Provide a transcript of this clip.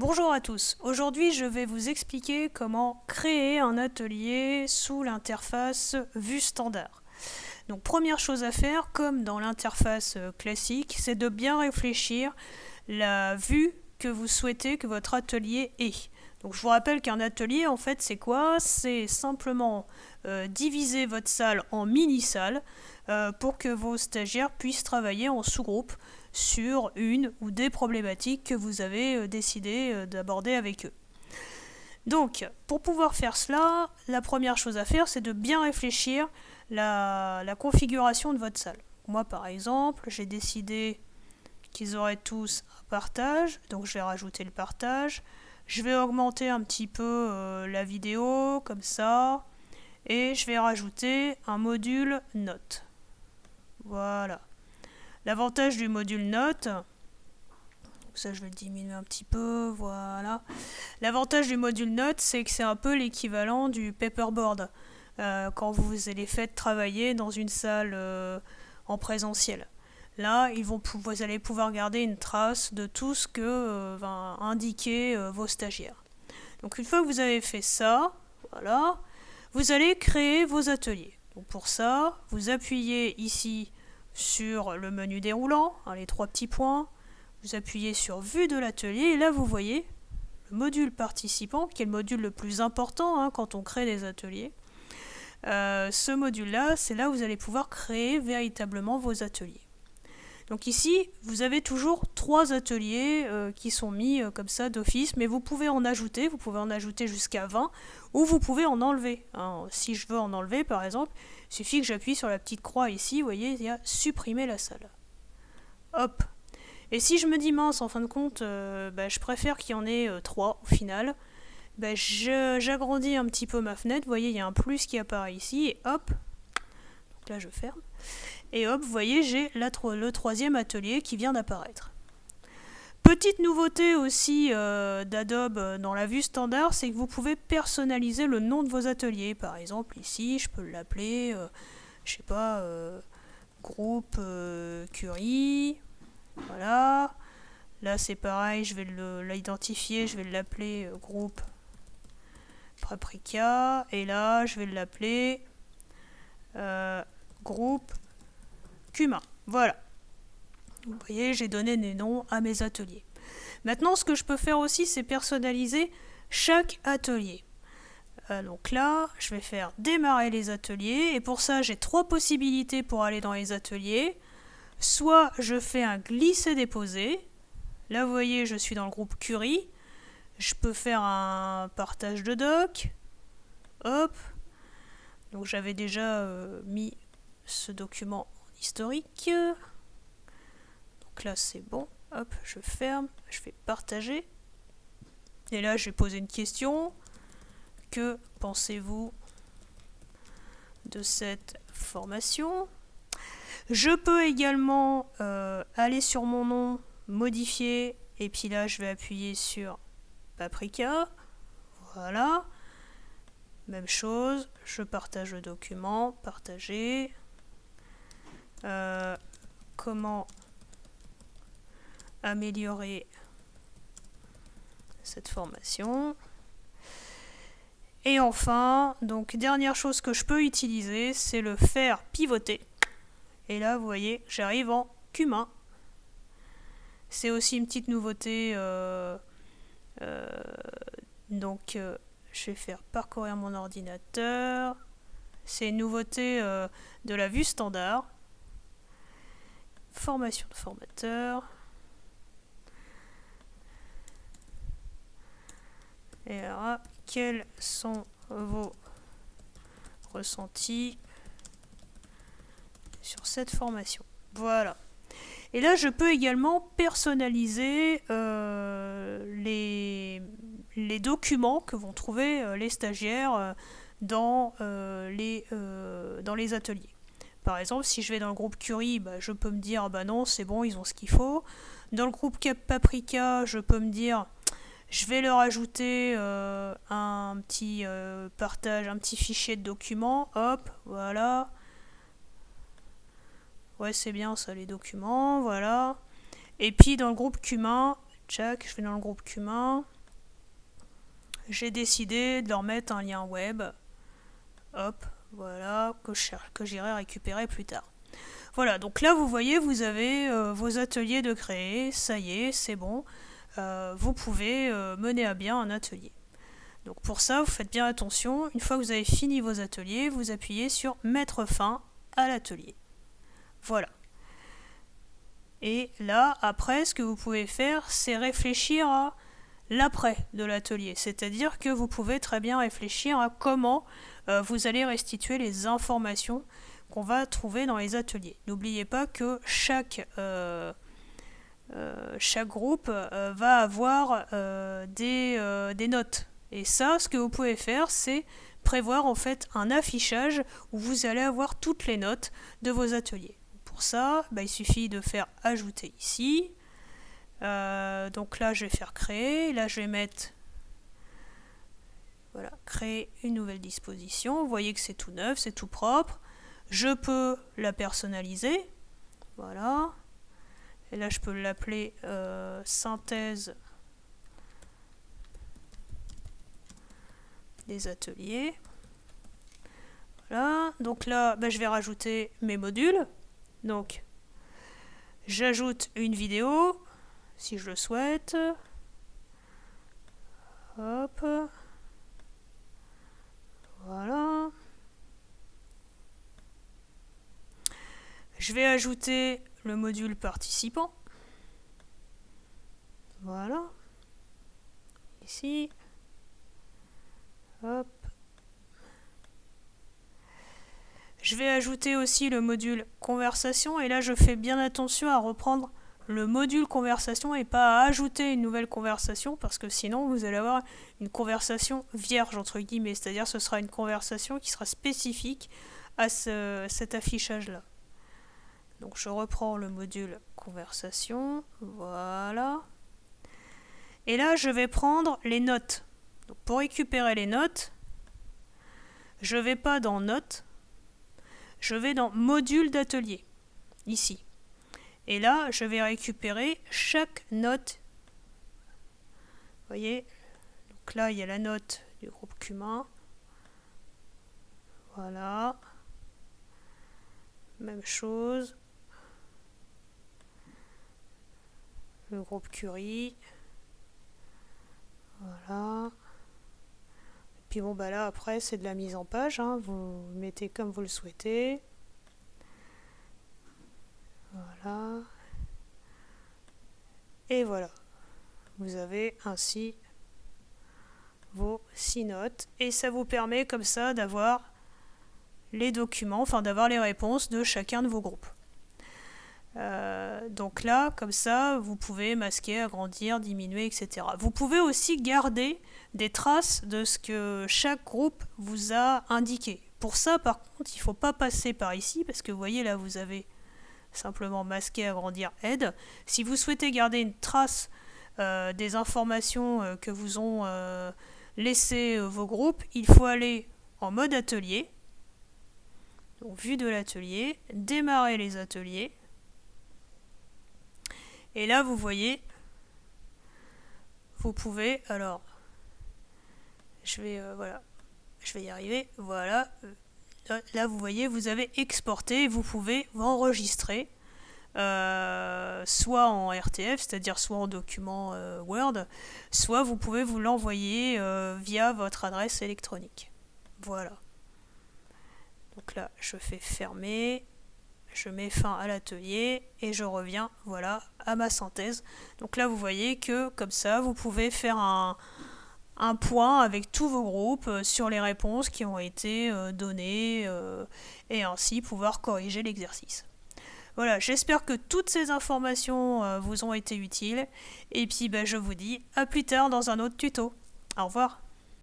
Bonjour à tous, aujourd'hui je vais vous expliquer comment créer un atelier sous l'interface vue standard. Donc première chose à faire, comme dans l'interface classique, c'est de bien réfléchir la vue que vous souhaitez que votre atelier ait. Donc je vous rappelle qu'un atelier en fait c'est quoi? C'est simplement diviser votre salle en mini-salles pour que vos stagiaires puissent travailler en sous-groupe sur une ou des problématiques que vous avez décidé d'aborder avec eux. Donc, pour pouvoir faire cela, la première chose à faire, c'est de bien réfléchir la configuration de votre salle. Moi, par exemple, j'ai décidé qu'ils auraient tous un partage, donc je vais rajouter le partage. Je vais augmenter un petit peu la vidéo, comme ça, et je vais rajouter un module notes. Voilà. L'avantage du module notes, ça je vais le diminuer un petit peu, voilà. L'avantage du module notes, c'est que c'est un peu l'équivalent du paperboard quand vous allez faire travailler dans une salle en présentiel. Là, vous allez pouvoir garder une trace de tout ce que va indiquer vos stagiaires. Donc une fois que vous avez fait ça, voilà, vous allez créer vos ateliers. Donc pour ça, vous appuyez ici sur le menu déroulant, les trois petits points, vous appuyez sur vue de l'atelier et là vous voyez le module participant qui est le module le plus important quand on crée des ateliers. Ce module-là, c'est là où vous allez pouvoir créer véritablement vos ateliers. Donc ici, vous avez toujours 3 ateliers qui sont mis comme ça d'office, mais vous pouvez en ajouter jusqu'à 20, ou vous pouvez en enlever. Si je veux en enlever, par exemple, il suffit que j'appuie sur la petite croix ici, vous voyez, il y a supprimer la salle. Hop. Et si je me dis mince, en fin de compte, je préfère qu'il y en ait 3 au final, j'agrandis un petit peu ma fenêtre, vous voyez, il y a un plus qui apparaît ici, et hop, donc là je ferme. Et hop, vous voyez, j'ai le troisième atelier qui vient d'apparaître. Petite nouveauté aussi d'Adobe dans la vue standard, c'est que vous pouvez personnaliser le nom de vos ateliers. Par exemple, ici, je peux l'appeler, je sais pas, groupe Curie. Voilà. Là, c'est pareil, je vais l'identifier, je vais l'appeler groupe Paprika. Et là, je vais l'appeler groupe Cumin. Voilà. Vous voyez, j'ai donné des noms à mes ateliers. Maintenant, ce que je peux faire aussi, c'est personnaliser chaque atelier. Donc là, je vais faire démarrer les ateliers. Et pour ça, j'ai 3 possibilités pour aller dans les ateliers. Soit je fais un glisser-déposer. Là, vous voyez, je suis dans le groupe Curie. Je peux faire un partage de doc. Hop. Donc j'avais déjà mis ce document historique. Donc là c'est bon, hop, je ferme, je fais partager. Et là je vais poser une question. Que pensez-vous de cette formation? Je peux également aller sur mon nom, modifier, et puis là je vais appuyer sur Paprika. Voilà. Même chose, je partage le document, partager. Comment améliorer cette formation. Et enfin, donc dernière chose que je peux utiliser, c'est le faire pivoter. Et là, vous voyez, j'arrive en Cumin. C'est aussi une petite nouveauté. Donc, je vais faire parcourir mon ordinateur. C'est une nouveauté de la vue standard. Formation de formateur. Et alors, quels sont vos ressentis sur cette formation? Voilà. Et là, je peux également personnaliser les documents que vont trouver les stagiaires dans les ateliers. Par exemple, si je vais dans le groupe Curie, je peux me dire non, c'est bon, ils ont ce qu'il faut. Dans le groupe Paprika, je peux me dire je vais leur ajouter un petit partage, un petit fichier de documents. Hop, voilà. Ouais, c'est bien ça, les documents, voilà. Et puis dans le groupe Cumin, Tchac, je vais dans le groupe Cumin. J'ai décidé de leur mettre un lien web. Hop, voilà, que j'irai récupérer plus tard. Voilà, donc là vous voyez, vous avez vos ateliers de créer, ça y est, c'est bon. Vous pouvez mener à bien un atelier. Donc pour ça, vous faites bien attention, une fois que vous avez fini vos ateliers, vous appuyez sur mettre fin à l'atelier. Voilà. Et là, après, ce que vous pouvez faire, c'est réfléchir à l'après de l'atelier. C'est-à-dire que vous pouvez très bien réfléchir à comment vous allez restituer les informations qu'on va trouver dans les ateliers. N'oubliez pas que chaque groupe va avoir des notes. Et ça, ce que vous pouvez faire, c'est prévoir en fait un affichage où vous allez avoir toutes les notes de vos ateliers. Pour ça, il suffit de faire ajouter ici. Donc là, je vais faire créer. Là, je vais mettre voilà, créer une nouvelle disposition. Vous voyez que c'est tout neuf, c'est tout propre. Je peux la personnaliser. Voilà. Et là, je peux l'appeler synthèse des ateliers. Voilà. Donc là, je vais rajouter mes modules. Donc, j'ajoute une vidéo, si je le souhaite. Hop. Voilà. Je vais ajouter le module participant. Voilà. Ici. Hop. Je vais ajouter aussi le module conversation et là je fais bien attention à reprendre le module conversation et pas à ajouter une nouvelle conversation parce que sinon vous allez avoir une conversation vierge entre guillemets, c'est-à-dire ce sera une conversation qui sera spécifique à cet affichage là. Donc je reprends le module conversation, voilà. Et là je vais prendre les notes. Donc, pour récupérer les notes, je ne vais pas dans notes, je vais dans module d'atelier, ici. Et là, je vais récupérer chaque note. Vous voyez, donc là, il y a la note du groupe Cumin. Voilà. Même chose. Le groupe Curie. Voilà. Puis bon, là, après, c'est de la mise en page. Hein. Vous mettez comme vous le souhaitez. Voilà. Et voilà. Vous avez ainsi vos 6 notes. Et ça vous permet comme ça d'avoir les documents, enfin d'avoir les réponses de chacun de vos groupes. Donc là, comme ça, vous pouvez masquer, agrandir, diminuer, etc. Vous pouvez aussi garder des traces de ce que chaque groupe vous a indiqué. Pour ça, par contre, il ne faut pas passer par ici, parce que vous voyez, là, vous avez simplement masquer, agrandir, aide. Si vous souhaitez garder une trace des informations que vous ont laissées vos groupes, il faut aller en mode atelier, donc vue de l'atelier, démarrer les ateliers. Et là, vous voyez, vous pouvez, alors, je vais y arriver, voilà. Là, vous voyez, vous avez exporté, vous pouvez enregistrer, soit en RTF, c'est-à-dire soit en document Word, soit vous pouvez vous l'envoyer via votre adresse électronique. Voilà. Donc là, je fais fermer. Je mets fin à l'atelier et je reviens voilà, à ma synthèse. Donc là, vous voyez que comme ça, vous pouvez faire un point avec tous vos groupes sur les réponses qui ont été données et ainsi pouvoir corriger l'exercice. Voilà, j'espère que toutes ces informations vous ont été utiles et puis je vous dis à plus tard dans un autre tuto. Au revoir.